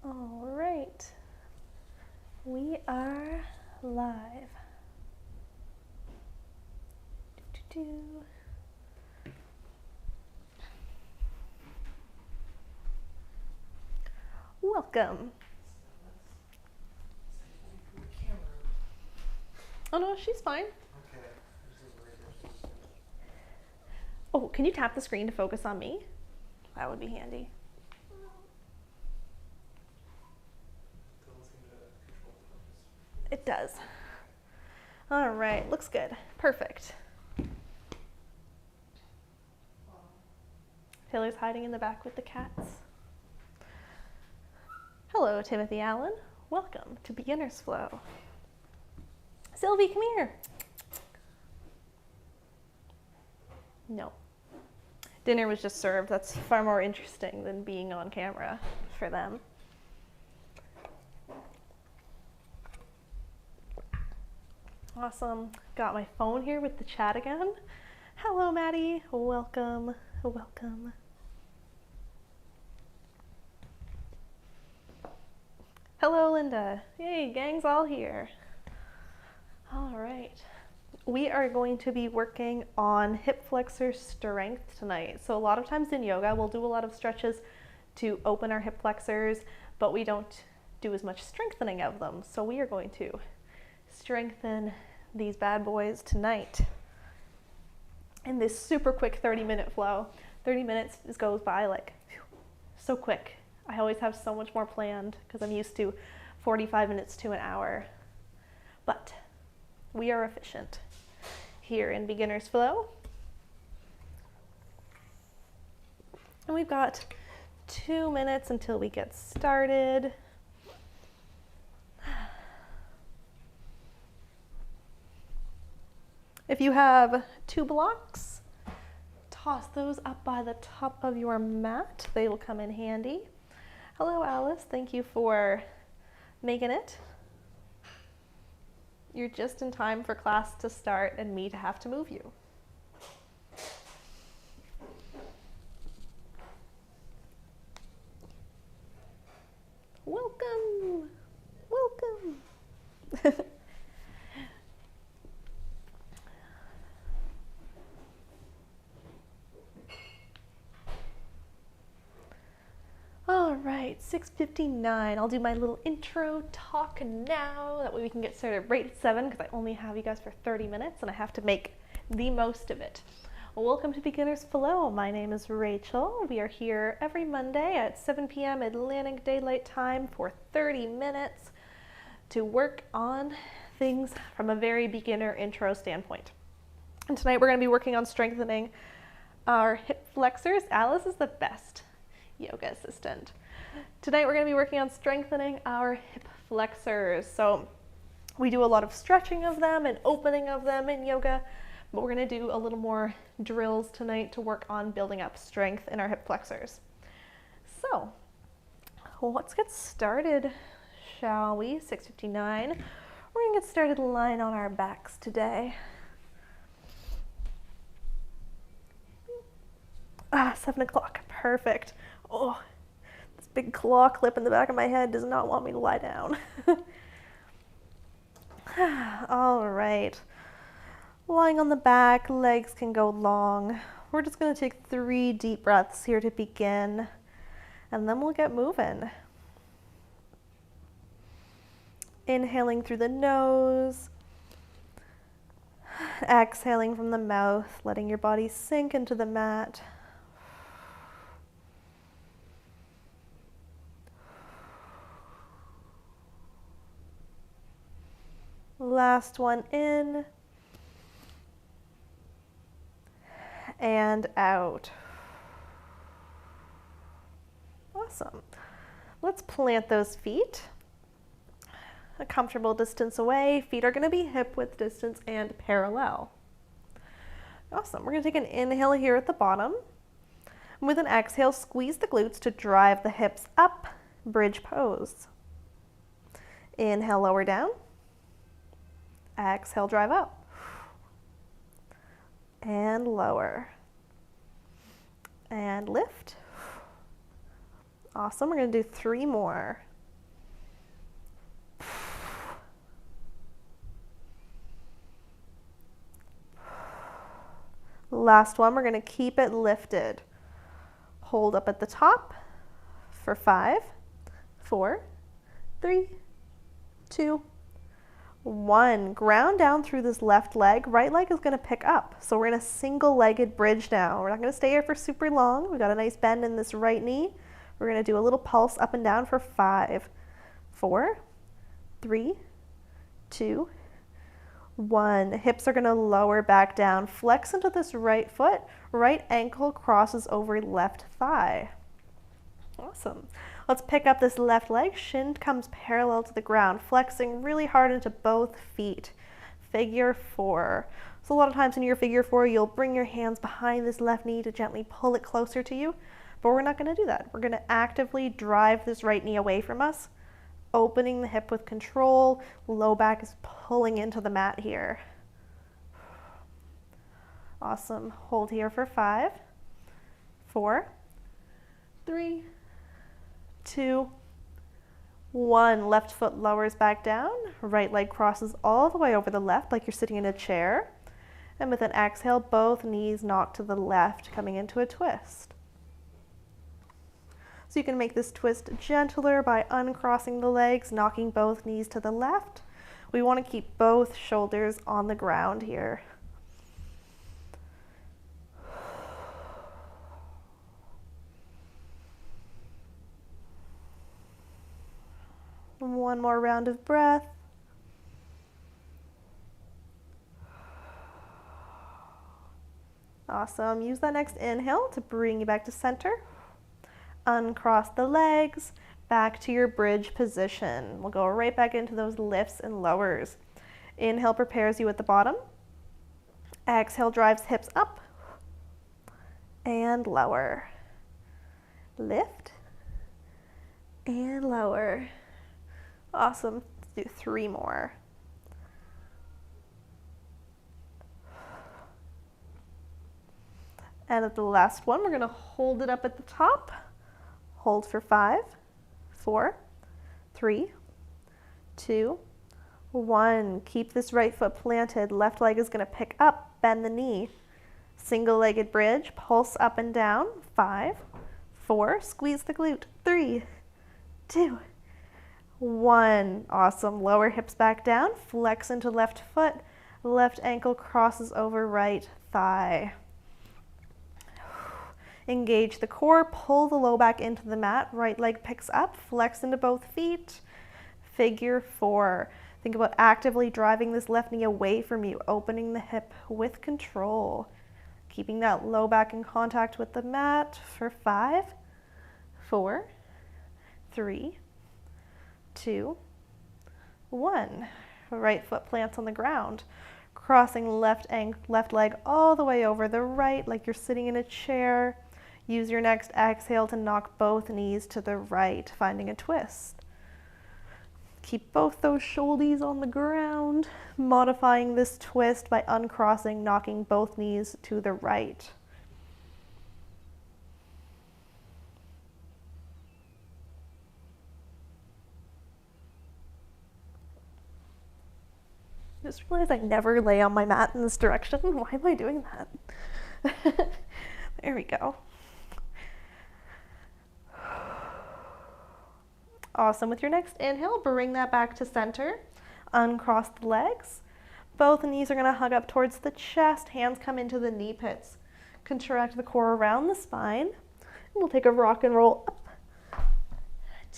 All right, we are live. Welcome. Oh no, she's fine. Okay. Oh, can you tap the screen to focus on me? That would be handy. It does. All right, looks good. Perfect. Taylor's hiding in the back with the cats. Hello, Timothy Allen. Welcome to Beginner's Flow. Sylvie, come here. No. Dinner was just served. That's far more interesting than being on camera for them. Awesome. Got my phone here with the chat again. Hello, Maddie. Welcome. Welcome. Hello, Linda. Yay, gang's all here. All right. We are going to be working on hip flexor strength tonight. So a lot of times in yoga, we'll do a lot of stretches to open our hip flexors, but we don't do as much strengthening of them. So we are going to strengthen these bad boys tonight in this super quick 30-minute flow. 30 minutes just goes by like so quick. I always have so much more planned because I'm used to 45 minutes to an hour, but we are efficient here in Beginner's Flow. And we've got 2 minutes until we get started. If you have 2 blocks, toss those up by the top of your mat. They will come in handy. Hello, Alice. Thank you for making it. You're just in time for class to start and me to have to move you. Welcome. Welcome. All right, 6:59. I'll do my little intro talk now. That way we can get started right at 7 because I only have you guys for 30 minutes and I have to make the most of it. Welcome to Beginner's Flow. My name is Rachel. We are here every Monday at 7 p.m. Atlantic Daylight Time for 30 minutes to work on things from a very beginner intro standpoint. And tonight we're going to be working on strengthening our hip flexors. Alice is the best yoga assistant. Tonight we're going to be working on strengthening our hip flexors. So we do a lot of stretching of them and opening of them in yoga, but we're going to do a little more drills tonight to work on building up strength in our hip flexors. So let's get started, shall we? 6:59. We're going to get started lying on our backs today. 7 o'clock. Perfect. Oh, this big claw clip in the back of my head does not want me to lie down. All right. Lying on the back, legs can go long. We're just going to take 3 deep breaths here to begin, and then we'll get moving. Inhaling through the nose, exhaling from the mouth, letting your body sink into the mat. Last one in and out. Awesome. Let's plant those feet a comfortable distance away. Feet are going to be hip width distance and parallel. Awesome. We're going to take an inhale here at the bottom. With an exhale, squeeze the glutes to drive the hips up, bridge pose. Inhale, lower down. Exhale, drive up. And lower. And lift. Awesome. We're going to do 3 more. Last one, we're gonna keep it lifted. Hold up at the top for 5, 4, 3, 2, 1. Ground down through this left leg. Right leg is gonna pick up. So we're in a single-legged bridge now. We're not gonna stay here for super long. We've got a nice bend in this right knee. We're gonna do a little pulse up and down for 5, 4, 3, 2, 1. Hips are gonna lower back down. Flex into this right foot. Right ankle crosses over left thigh. Awesome. Let's pick up this left leg. Shin comes parallel to the ground, flexing really hard into both feet. Figure 4. So a lot of times in your figure 4, you'll bring your hands behind this left knee to gently pull it closer to you, but we're not gonna do that. We're gonna actively drive this right knee away from us, opening the hip with control. Low back is pulling into the mat here. Awesome. Hold here for 5, 4, 3, 2, 1. Left foot lowers back down. Right leg crosses all the way over the left like you're sitting in a chair. And with an exhale, both knees knock to the left, coming into a twist. So you can make this twist gentler by uncrossing the legs, knocking both knees to the left. We want to keep both shoulders on the ground here. One more round of breath. Awesome. Use that next inhale to bring you back to center. Uncross the legs, back to your bridge position. We'll go right back into those lifts and lowers. Inhale prepares you at the bottom. Exhale drives hips up and lower. Lift and lower. Awesome. Let's do 3 more. And at the last one, we're going to hold it up at the top. Hold for 5, 4, 3, 2, 1. Keep this right foot planted. Left leg is going to pick up, bend the knee. Single-legged bridge, pulse up and down. 5, 4, squeeze the glute. 3, 2, 1. Awesome. Lower hips back down. Flex into left foot. Left ankle crosses over right thigh. Engage the core. Pull the low back into the mat. Right leg picks up. Flex into both feet. Figure 4. Think about actively driving this left knee away from you, opening the hip with control. Keeping that low back in contact with the mat for 5, 4, 3, 2, 1. Right foot plants on the ground. Crossing left leg all the way over the right like you're sitting in a chair. Use your next exhale to knock both knees to the right, finding a twist. Keep both those shoulders on the ground, modifying this twist by uncrossing, knocking both knees to the right. I just realized I never lay on my mat in this direction. Why am I doing that? There we go. Awesome. With your next inhale, bring that back to center. Uncross the legs. Both knees are going to hug up towards the chest. Hands come into the knee pits. Contract the core around the spine. And we'll take a rock and roll up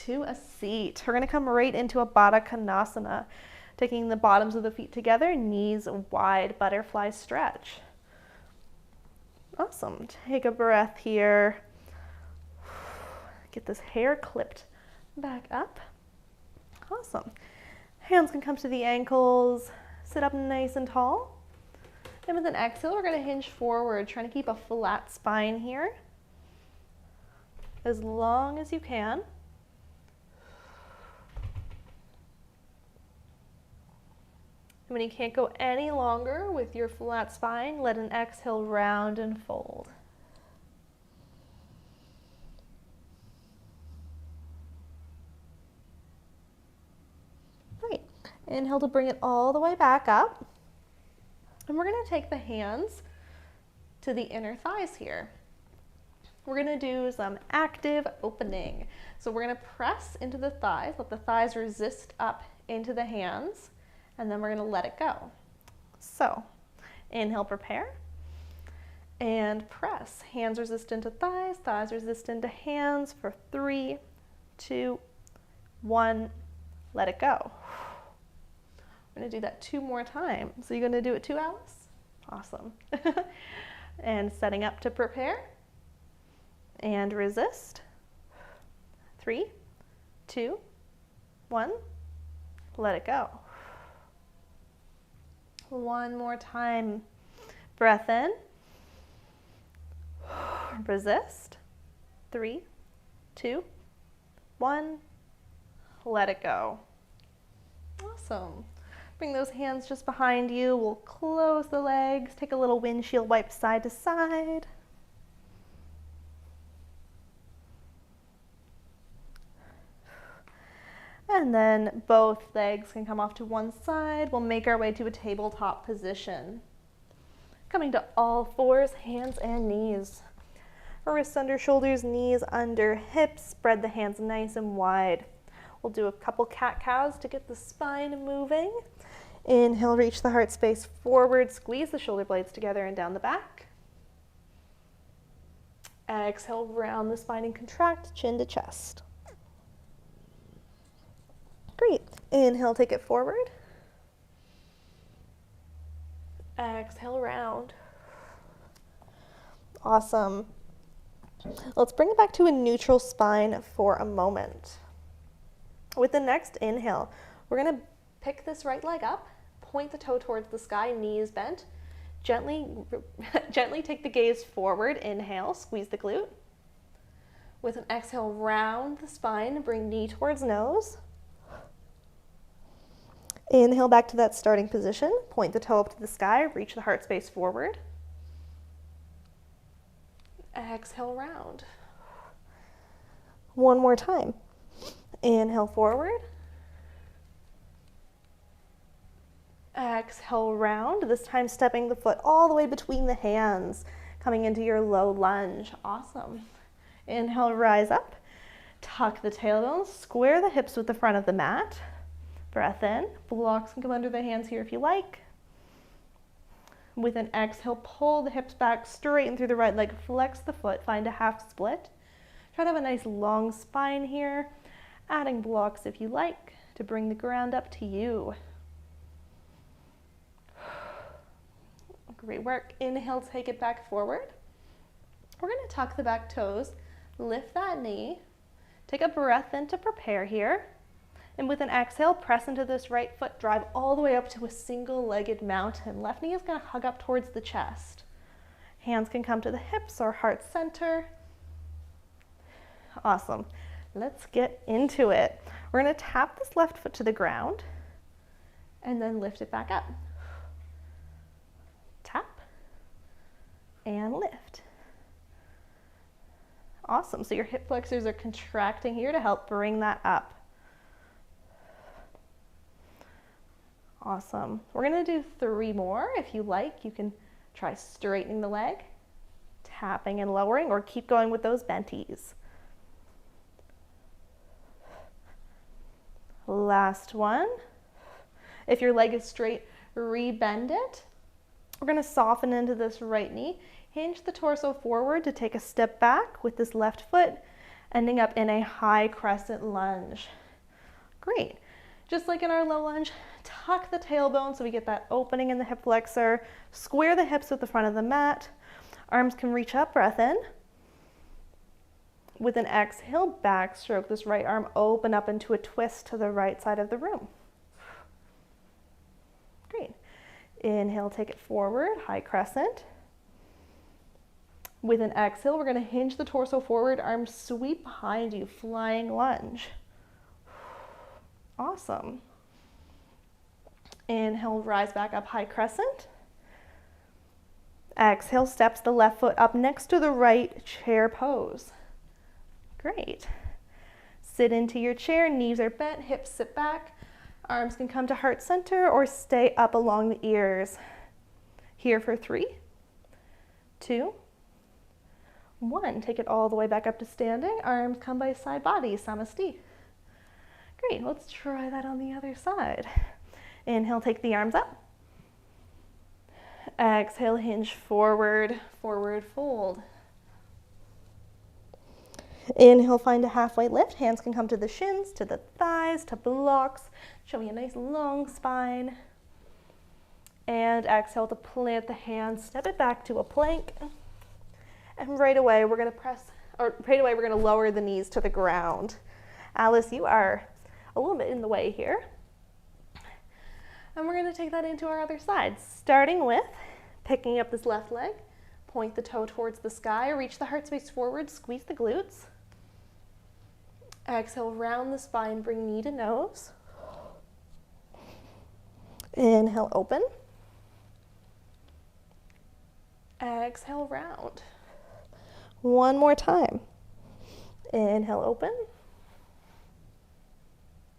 to a seat. We're going to come right into a Baddha Konasana. Taking the bottoms of the feet together, knees wide, butterfly stretch. Awesome. Take a breath here. Get this hair clipped back up. Awesome. Hands can come to the ankles. Sit up nice and tall. And with an exhale, we're going to hinge forward, trying to keep a flat spine here as long as you can. And when you can't go any longer with your flat spine, let an exhale round and fold. Great. Inhale to bring it all the way back up. And we're going to take the hands to the inner thighs here. We're gonna do some active opening. So we're gonna press into the thighs, let the thighs resist up into the hands, and then we're gonna let it go. So inhale, prepare, and press. Hands resist into thighs, thighs resist into hands for 3, 2, 1, let it go. We're gonna do that 2 more times. So you're gonna do it 2 hours? Awesome. And setting up to prepare. And resist. 3, 2, 1, let it go. One more time. Breath in. Resist. 3, 2, 1, let it go. Awesome. Bring those hands just behind you. We'll close the legs. Take a little windshield wipe side to side. And then both legs can come off to one side. We'll make our way to a tabletop position. Coming to all fours, hands and knees. Wrists under shoulders, knees under hips. Spread the hands nice and wide. We'll do a couple cat-cows to get the spine moving. Inhale, reach the heart space forward. Squeeze the shoulder blades together and down the back. Exhale, round the spine and contract, chin to chest. Great. Inhale, take it forward. Exhale, round. Awesome. Let's bring it back to a neutral spine for a moment. With the next inhale, we're going to pick this right leg up, point the toe towards the sky, knees bent. Gently take the gaze forward. Inhale, squeeze the glute. With an exhale, round the spine, bring knee towards nose. Inhale back to that starting position. Point the toe up to the sky, reach the heart space forward. Exhale, round. One more time. Inhale, forward. Exhale, round. This time stepping the foot all the way between the hands, coming into your low lunge. Awesome. Inhale, rise up. Tuck the tailbone, square the hips with the front of the mat. Breath in. Blocks can come under the hands here if you like. With an exhale, pull the hips back, straighten through the right leg, flex the foot, find a half split. Try to have a nice long spine here. Adding blocks if you like to bring the ground up to you. Great work. Inhale, take it back forward. We're going to tuck the back toes, lift that knee, take a breath in to prepare here. And with an exhale, press into this right foot, drive all the way up to a single-legged mountain. Left knee is going to hug up towards the chest. Hands can come to the hips or heart center. Awesome. Let's get into it. We're going to tap this left foot to the ground and then lift it back up. Tap and lift. Awesome. So your hip flexors are contracting here to help bring that up. Awesome. We're going to do 3 more. If you like, you can try straightening the leg, tapping and lowering, or keep going with those benties. Last one. If your leg is straight, rebend it. We're going to soften into this right knee. Hinge the torso forward to take a step back with this left foot, ending up in a high crescent lunge. Great. Just like in our low lunge, tuck the tailbone so we get that opening in the hip flexor. Square the hips with the front of the mat. Arms can reach up, breath in. With an exhale, backstroke this right arm, open up into a twist to the right side of the room. Great. Inhale, take it forward, high crescent. With an exhale, we're going to hinge the torso forward, arms sweep behind you, flying lunge. Awesome. Inhale, rise back up, high crescent. Exhale, steps the left foot up next to the right, chair pose. Great. Sit into your chair, knees are bent, hips sit back. Arms can come to heart center or stay up along the ears. Here for 3, 2, 1. Take it all the way back up to standing. Arms come by side body, samasti. Great, let's try that on the other side. Inhale, take the arms up. Exhale, hinge forward, forward fold. Inhale, find a halfway lift. Hands can come to the shins, to the thighs, to blocks. Show me a nice long spine. And exhale to plant the hands, step it back to a plank. And right away, we're gonna lower the knees to the ground. Alice, you are a little bit in the way here. And we're gonna take that into our other side, starting with picking up this left leg, point the toe towards the sky, reach the heart space forward, squeeze the glutes. Exhale, round the spine, bring knee to nose. Inhale, open. Exhale, round. One more time. Inhale, open.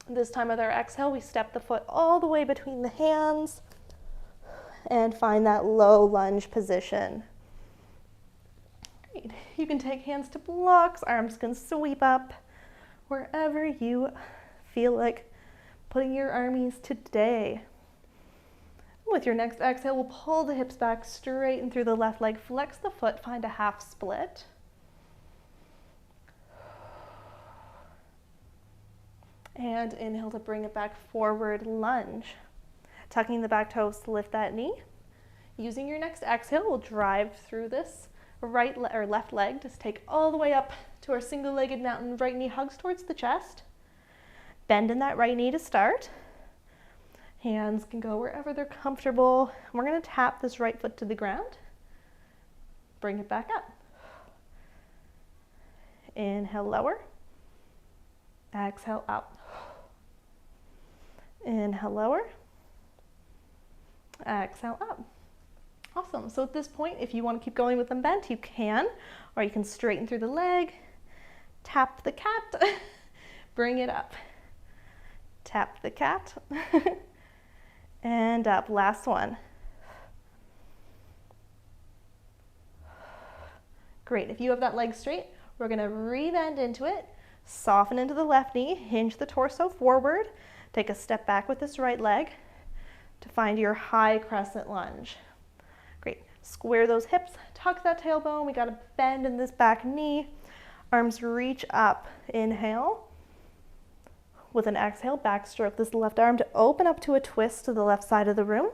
This time with our exhale, we step the foot all the way between the hands and find that low lunge position. Great. You can take hands to blocks, arms can sweep up, wherever you feel like putting your armies today. With your next exhale, we'll pull the hips back, straighten through the left leg, flex the foot, find a half split. And inhale to bring it back, forward lunge. Tucking the back toes, lift that knee. Using your next exhale, we'll drive through this left leg. Just take all the way up to our single-legged mountain. Right knee hugs towards the chest. Bend in that right knee to start. Hands can go wherever they're comfortable. We're going to tap this right foot to the ground. Bring it back up. Inhale, lower. Exhale, up. Inhale, lower. Exhale, up. Awesome. So at this point, if you want to keep going with them bent, you can, or you can straighten through the leg, tap the cat, bring it up. Tap the cat, and up. Last one. Great. If you have that leg straight, we're going to re-bend into it, soften into the left knee, hinge the torso forward, take a step back with this right leg to find your high crescent lunge. Great. Square those hips, tuck that tailbone. We got to bend in this back knee. Arms reach up. Inhale. With an exhale, backstroke this left arm to open up to a twist to the left side of the room.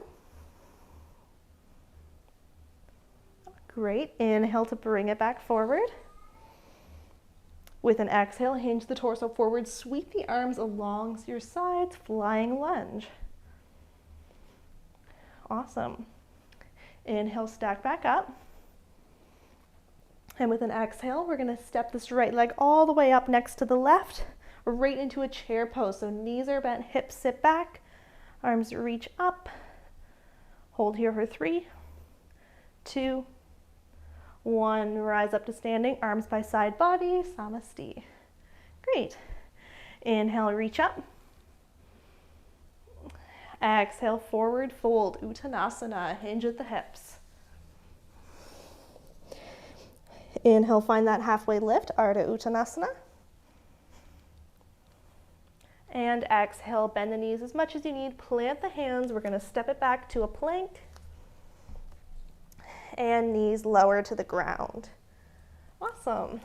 Great. Inhale to bring it back forward. With an exhale, hinge the torso forward, sweep the arms along your sides, flying lunge. Awesome. Inhale, stack back up. And with an exhale, we're going to step this right leg all the way up next to the left, right into a chair pose. So knees are bent, hips sit back, arms reach up. Hold here for 3, 2, 1. Rise up to standing, arms by side body, samasti. Great. Inhale, reach up. Exhale, forward fold, uttanasana, hinge at the hips. Inhale, find that halfway lift, Ardha Uttanasana. And exhale, bend the knees as much as you need, plant the hands. We're going to step it back to a plank. And knees lower to the ground. Awesome.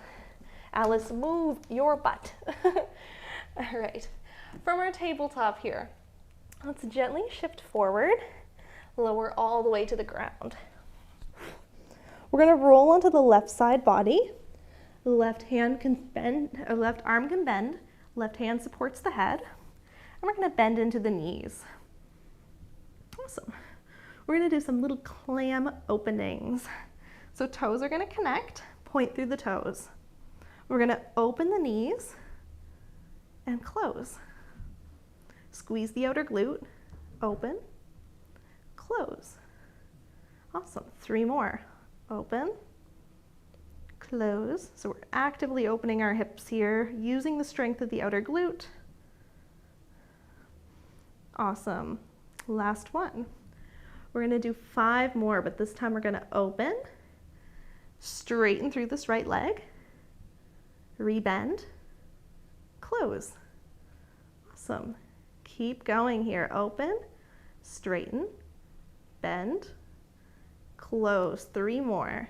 Alice, move your butt. All right. From our tabletop here, let's gently shift forward, lower all the way to the ground. We're going to roll onto the left side body. Left hand can bend, or left arm can bend. Left hand supports the head. And we're going to bend into the knees. Awesome. We're going to do some little clam openings. So toes are going to connect, point through the toes. We're going to open the knees and close. Squeeze the outer glute, open, close. Awesome. 3 more. Open, close. So we're actively opening our hips here, using the strength of the outer glute. Awesome. Last one. We're going to do 5 more, but this time we're going to open Straighten through this right leg. Rebend. Close. Awesome. Keep going here. Open, straighten, bend, close. 3 more.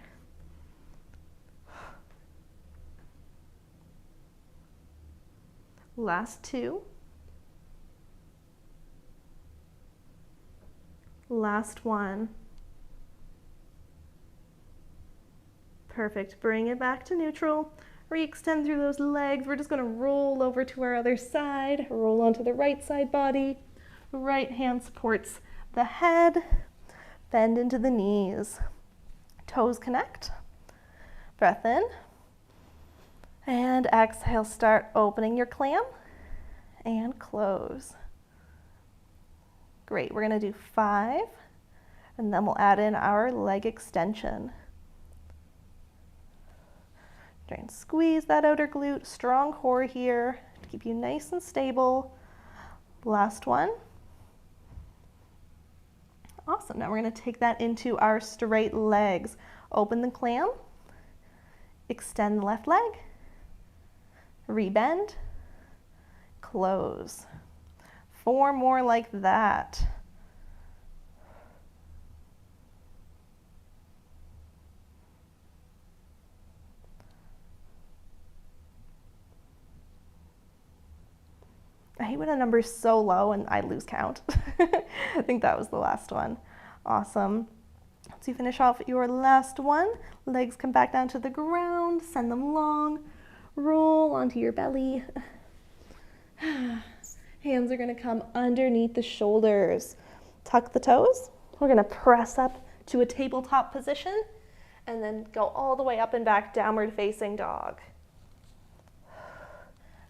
Last 2. Last 1. Perfect. Bring it back to neutral. Re-extend through those legs. We're just going to roll over to our other side. Roll onto the right side body. Right hand supports the head. Bend into the knees. Toes connect. Breath in. And exhale, start opening your clam. And close. Great. We're going to do 5. And then we'll add in our leg extension. Try and squeeze that outer glute, strong core here to keep you nice and stable. Last one. Awesome, now we're gonna take that into our straight legs. Open the clam, extend the left leg, rebend, close. 4 more like that. I hate when a number is so low and I lose count. I think that was the last one. Awesome. Once you finish off your last one, legs come back down to the ground, send them long, roll onto your belly. Hands are gonna come underneath the shoulders. Tuck the toes. We're gonna press up to a tabletop position and then go all the way up and back, downward facing dog.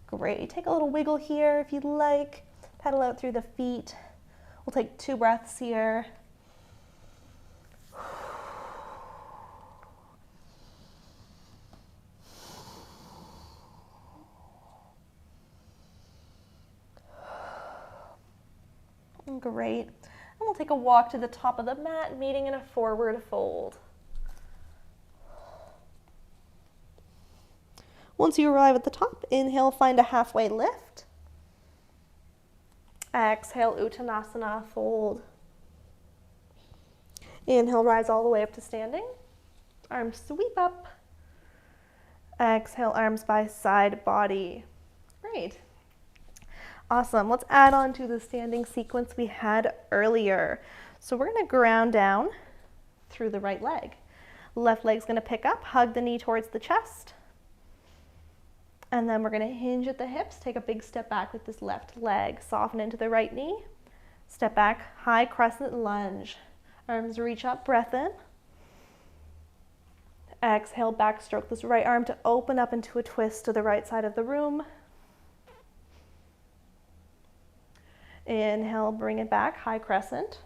Great, take a little wiggle here if you'd like. Pedal out through the feet. We'll take 2 breaths here. Great, and we'll take a walk to the top of the mat, meeting in a forward fold. Once you arrive at the top, inhale, find a halfway lift. Exhale, Uttanasana, fold. Inhale, rise all the way up to standing. Arms sweep up. Exhale, arms by side body. Great. Awesome. Let's add on to the standing sequence we had earlier. So we're going to ground down through the right leg. Left leg's going to pick up, hug the knee towards the chest. And then we're going to hinge at the hips, take a big step back with this left leg, soften into the right knee, step back, high crescent lunge. Arms reach up, breath in. Exhale, backstroke this right arm to open up into a twist to the right side of the room. Inhale, bring it back, high crescent.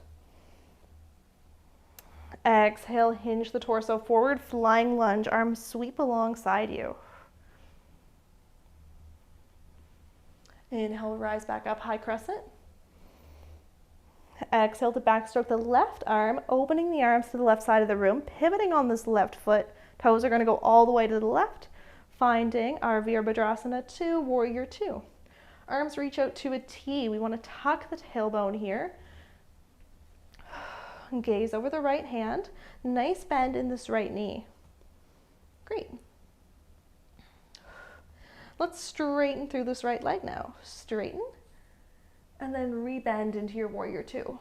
Exhale, hinge the torso forward, flying lunge, arms sweep alongside you. Inhale, rise back up, high crescent. Exhale to backstroke the left arm, opening the arms to the left side of the room, pivoting on this left foot. Toes are going to go all the way to the left, finding our Virabhadrasana 2, Warrior 2. Arms reach out to a T. We want to tuck the tailbone here. Gaze over the right hand. Nice bend in this right knee. Great. Let's straighten through this right leg now. Straighten, and then rebend into your Warrior 2.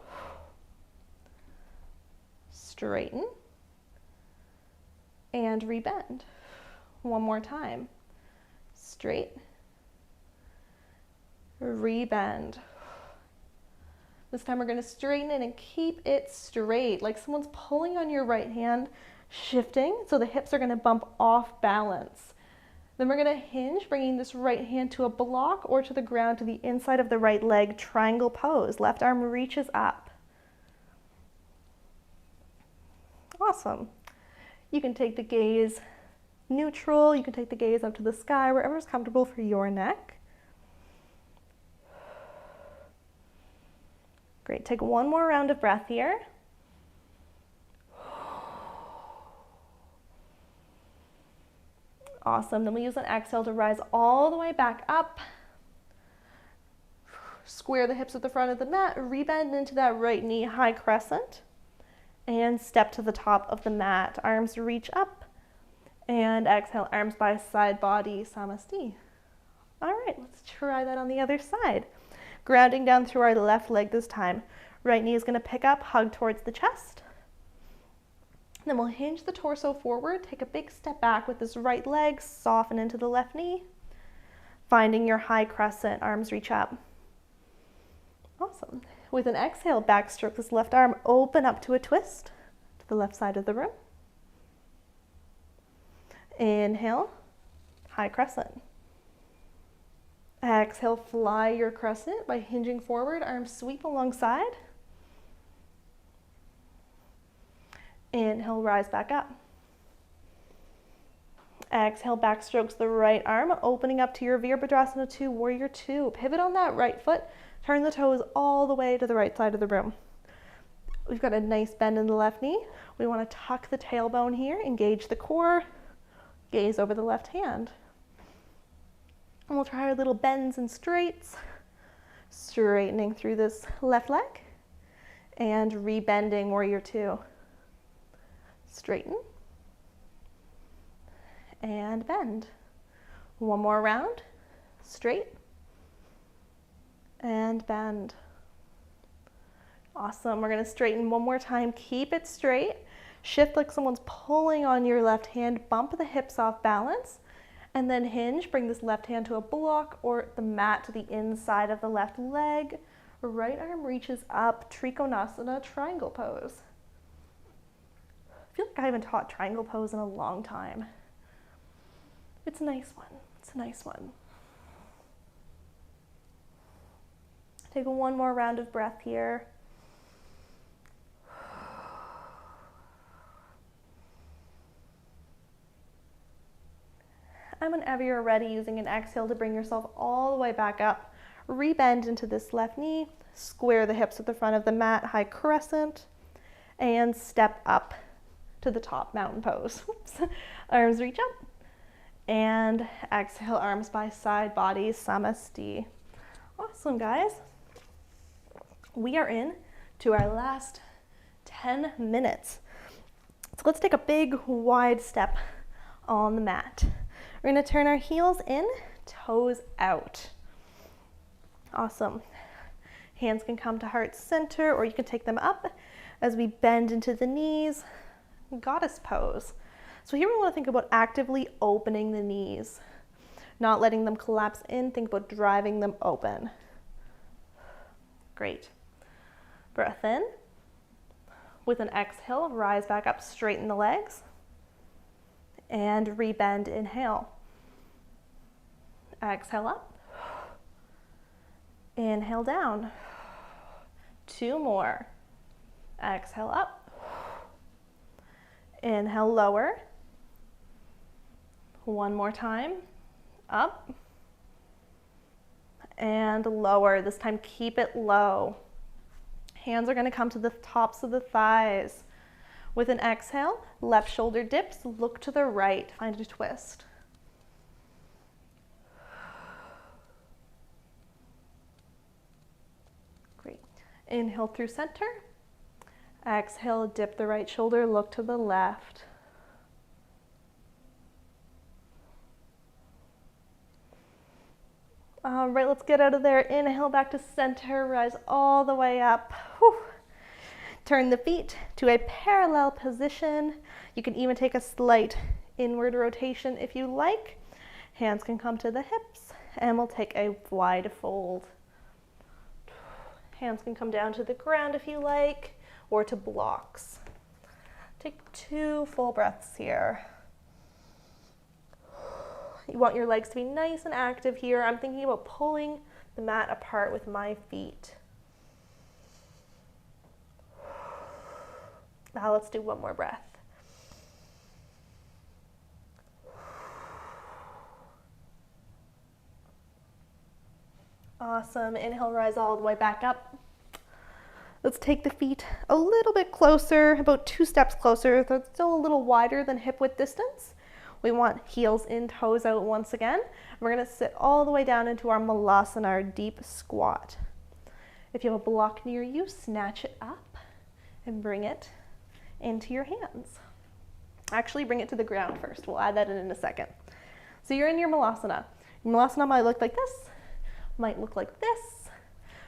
Straighten, and rebend. One more time. Straight, rebend. This time we're going to straighten it and keep it straight, like someone's pulling on your right hand, shifting, so the hips are going to bump off balance. Then we're going to hinge, bringing this right hand to a block or to the ground to the inside of the right leg, triangle pose. Left arm reaches up. Awesome. You can take the gaze neutral, you can take the gaze up to the sky, wherever is comfortable for your neck. Great, take one more round of breath here. Awesome. Then we use an exhale to rise all the way back up. Square the hips at the front of the mat, rebend into that right knee, high crescent, and step to the top of the mat. Arms reach up, and exhale, arms by side, body, samasti. All right, let's try that on the other side. Grounding down through our left leg this time. Right knee is going to pick up, hug towards the chest. Then we'll hinge the torso forward, take a big step back with this right leg, soften into the left knee. Finding your high crescent, arms reach up. Awesome. With an exhale, backstroke this left arm, open up to a twist to the left side of the room. Inhale, high crescent. Exhale, fly your crescent by hinging forward, arms sweep alongside. Inhale, rise back up. Exhale, backstrokes the right arm, opening up to your Virabhadrasana 2, Warrior 2. Pivot on that right foot, turn the toes all the way to the right side of the room. We've got a nice bend in the left knee. We want to tuck the tailbone here, engage the core, gaze over the left hand. And we'll try our little bends and straights, straightening through this left leg and rebending, Warrior 2. Straighten and bend. One more round, straight and bend. Awesome. We're going to straighten one more time. Keep it straight. Shift like someone's pulling on your left hand. Bump the hips off balance. And then hinge. Bring this left hand to a block or the mat to the inside of the left leg. Right arm reaches up. Trikonasana, triangle pose. I feel like I haven't taught triangle pose in a long time. It's a nice one. It's a nice one. Take one more round of breath here. And whenever you're ready, using an exhale to bring yourself all the way back up. Rebend into this left knee, square the hips at the front of the mat, high crescent, and step up to the top, mountain pose. Arms reach up, and exhale, arms by side, body, samasti. Awesome, guys. We are in to our last 10 minutes. So let's take a big, wide step on the mat. We're going to turn our heels in, toes out. Awesome. Hands can come to heart center, or you can take them up as we bend into the knees. Goddess pose. So here we want to think about actively opening the knees, not letting them collapse in. Think about driving them open. Great. Breath in. With an exhale, rise back up, straighten the legs, and rebend, inhale. Exhale up. Inhale down. Two more. Exhale up. Inhale, lower. One more time. Up. And lower. This time, keep it low. Hands are going to come to the tops of the thighs. With an exhale, left shoulder dips, look to the right, find a twist. Great. Inhale through center. Exhale, dip the right shoulder, look to the left. All right, let's get out of there. Inhale back to center, rise all the way up. Whew. Turn the feet to a parallel position. You can even take a slight inward rotation if you like. Hands can come to the hips, and we'll take a wide fold. Hands can come down to the ground if you like, or to blocks. Take 2 full breaths here. You want your legs to be nice and active here. I'm thinking about pulling the mat apart with my feet. Now let's do one more breath. Awesome. Inhale, rise all the way back up. Let's take the feet a little bit closer, about 2 steps closer. They're still a little wider than hip width distance. We want heels in, toes out once again. We're gonna sit all the way down into our malasana, our deep squat. If you have a block near you, snatch it up and bring it into your hands. Actually, bring it to the ground first. We'll add that in a second. So you're in your malasana. Your malasana might look like this, might look like this.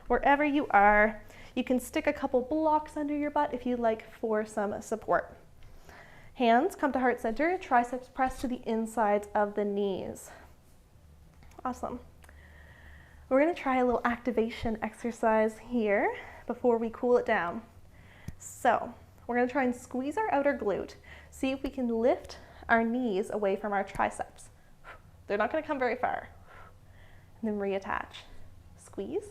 Wherever you are, you can stick a couple blocks under your butt if you'd like for some support. Hands come to heart center, triceps press to the insides of the knees. Awesome. We're gonna try a little activation exercise here before we cool it down. So we're gonna try and squeeze our outer glute, see if we can lift our knees away from our triceps. They're not gonna come very far. And then reattach. Squeeze.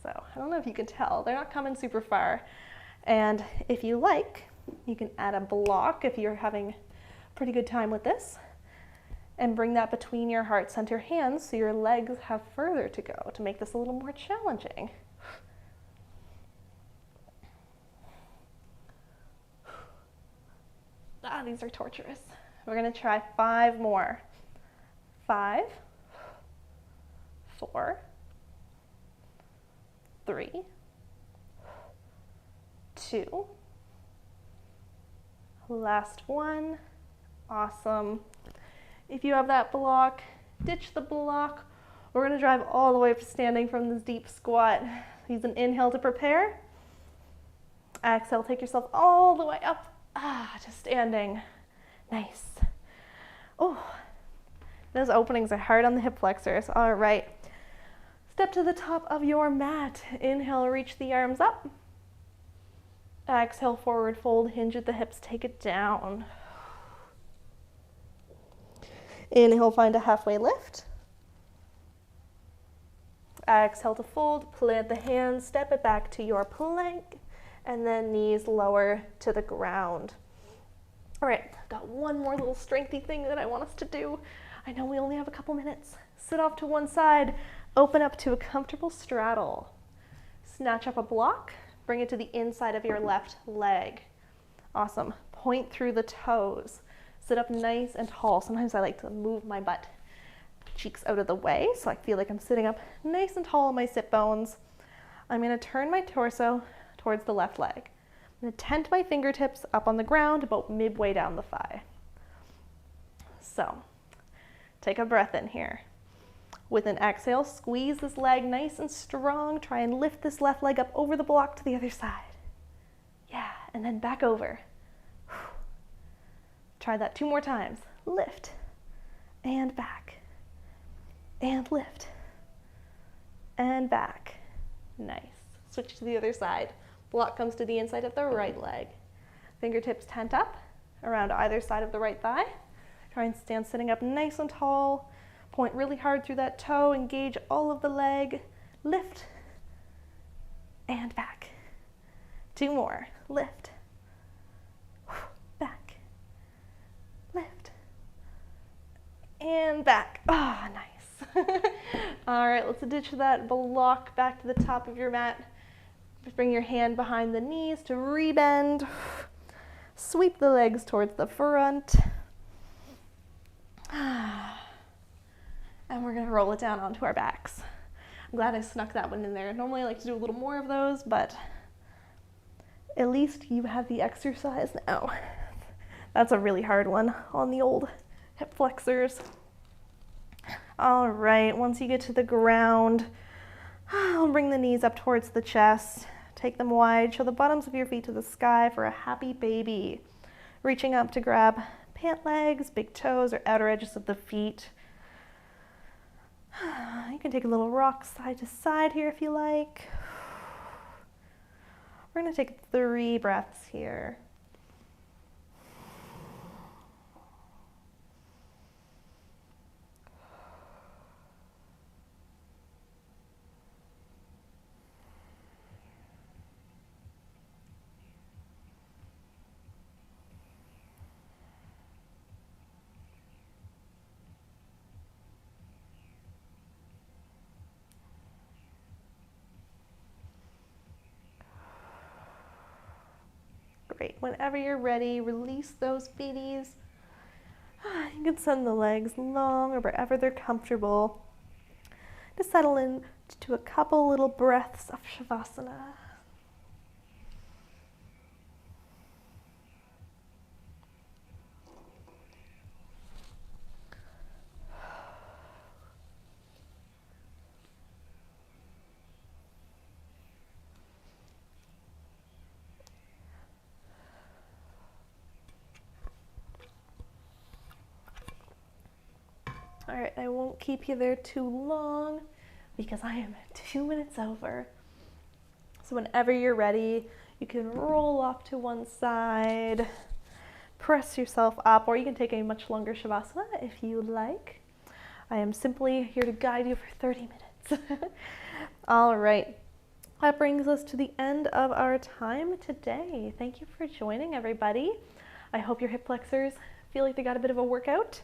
So I don't know if you can tell, they're not coming super far. And if you like, you can add a block if you're having a pretty good time with this, and bring that between your heart center hands so your legs have further to go to make this a little more challenging. Ah, these are torturous. We're gonna try 5 more. 5, 4, 3, 2, last one. Awesome. If you have that block, ditch the block. We're gonna drive all the way up to standing from this deep squat. Use an inhale to prepare. Exhale, take yourself all the way up to standing. Nice. Oh, those openings are hard on the hip flexors. All right. Step to the top of your mat. Inhale, reach the arms up. Exhale, forward fold, hinge at the hips, take it down. Inhale, find a halfway lift. Exhale to fold, plant the hands, step it back to your plank, and then knees lower to the ground. All right, got one more little strengthy thing that I want us to do. I know we only have a couple minutes. Sit off to one side, open up to a comfortable straddle. Snatch up a block, bring it to the inside of your left leg. Awesome. Point through the toes. Sit up nice and tall. Sometimes I like to move my butt cheeks out of the way so I feel like I'm sitting up nice and tall on my sit bones. I'm going to turn my torso towards the left leg. I'm going to tent my fingertips up on the ground about midway down the thigh. So take a breath in here. With an exhale, squeeze this leg nice and strong. Try and lift this left leg up over the block to the other side. Yeah, and then back over. Try that 2 more times. Lift and back and lift and back. Nice. Switch to the other side. Block comes to the inside of the right leg. Fingertips tent up around either side of the right thigh. Try and stand sitting up nice and tall. Point really hard through that toe. Engage all of the leg. Lift and back. 2 more. Lift. Back. Lift. And back. Ah, oh, nice. All right, let's ditch that block back to the top of your mat. Just bring your hand behind the knees to rebend. Sweep the legs towards the front. And we're gonna roll it down onto our backs. I'm glad I snuck that one in there. Normally I like to do a little more of those, but at least you have the exercise now. That's a really hard one on the old hip flexors. All right, once you get to the ground, I'll bring the knees up towards the chest. Take them wide, show the bottoms of your feet to the sky for a happy baby. Reaching up to grab pant legs, big toes, or outer edges of the feet. You can take a little rock side to side here if you like. We're gonna take 3 breaths here. Great. whenever you're ready, release those feeties. You can send the legs long or wherever they're comfortable. Just settle in to a couple little breaths of Shavasana. All right, I won't keep you there too long because I am 2 minutes over. So whenever you're ready, you can roll off to one side, press yourself up, or you can take a much longer Shavasana if you like. I am simply here to guide you for 30 minutes. All right, that brings us to the end of our time today. Thank you for joining, everybody. I hope your hip flexors feel like they got a bit of a workout.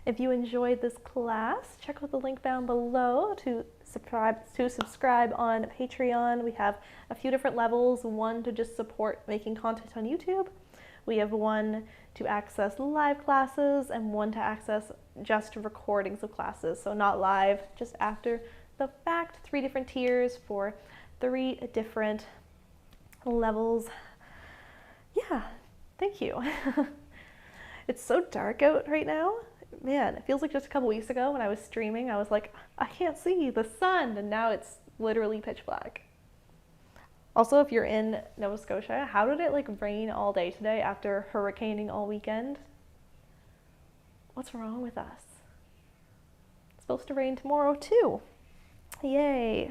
If you enjoyed this class, check out the link down below to subscribe on Patreon. We have a few different levels, one to just support making content on YouTube. We have one to access live classes and one to access just recordings of classes. So not live, just after the fact. 3 different tiers for 3 different levels. Yeah, thank you. It's so dark out right now. Man, it feels like just a couple weeks ago when I was streaming, I was like, I can't see the sun, and now it's literally pitch black. Also, if you're in Nova Scotia, how did it like rain all day today after hurricaning all weekend? What's wrong with us? It's supposed to rain tomorrow too. Yay.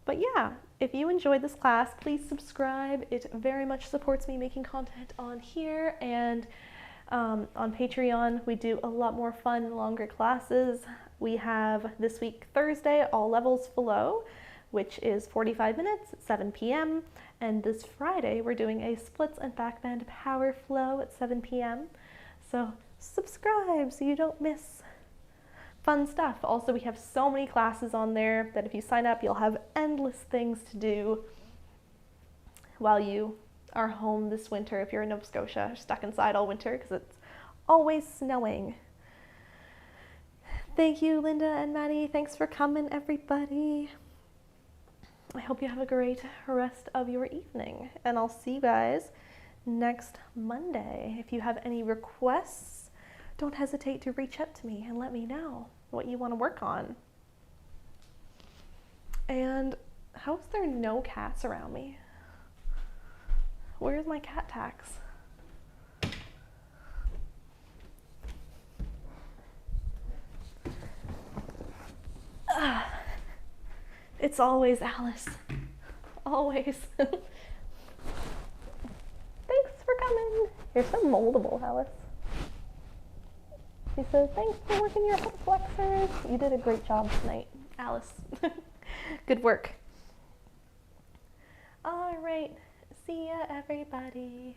But yeah, if you enjoyed this class, please subscribe. It very much supports me making content on here, and on Patreon, we do a lot more fun, longer classes. We have this week, Thursday, all levels below, which is 45 minutes at 7 p.m. And this Friday, we're doing a splits and backbend power flow at 7 p.m. So subscribe so you don't miss fun stuff. Also, we have so many classes on there that if you sign up, you'll have endless things to do while you are home this winter. If you're in Nova Scotia, stuck inside all winter because it's always snowing. Thank you, Linda and Maddie. Thanks for coming, everybody. I hope you have a great rest of your evening, and I'll see you guys next Monday. If you have any requests, don't hesitate to reach out to me and let me know what you want to work on. And how is there no cats around me? Where's my cat tax? It's always Alice. Always. Thanks for coming. You're so moldable, Alice. She says, thanks for working your hip flexors. You did a great job tonight, Alice. Good work. All right. See ya, everybody.